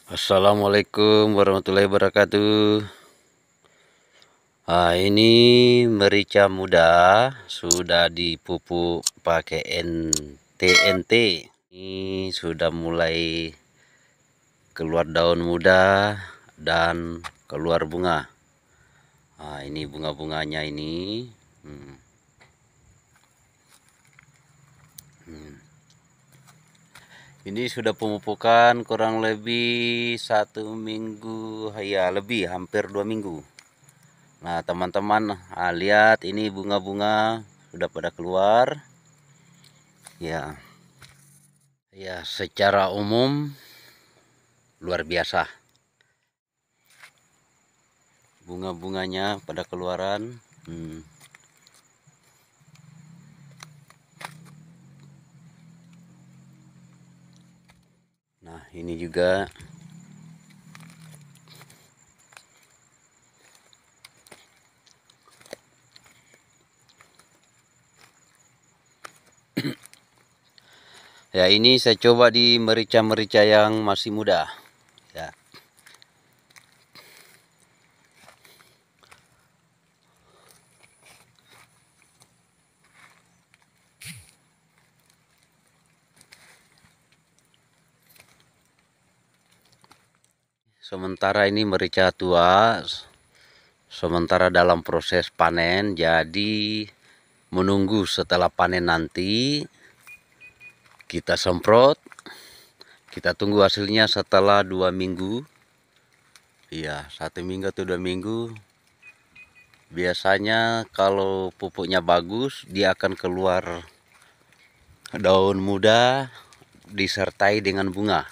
Assalamualaikum warahmatullahi wabarakatuh. Ini merica muda sudah dipupuk pakai TNT. Ini sudah mulai keluar daun muda dan keluar bunga. Ini bunga-bunganya ini. Ini sudah pemupukan kurang lebih 1 minggu, ya lebih, hampir 2 minggu. Nah teman-teman, lihat ini bunga-bunga sudah pada keluar. Ya, secara umum luar biasa. Bunga-bunganya pada keluaran. Nah ini juga ya, ini saya coba di merica-merica yang masih muda ya. Sementara ini merica tua, sementara dalam proses panen, jadi menunggu setelah panen nanti kita semprot, kita tunggu hasilnya setelah 2 minggu. Iya, 1 minggu atau 2 minggu. Biasanya kalau pupuknya bagus, dia akan keluar daun muda disertai dengan bunga.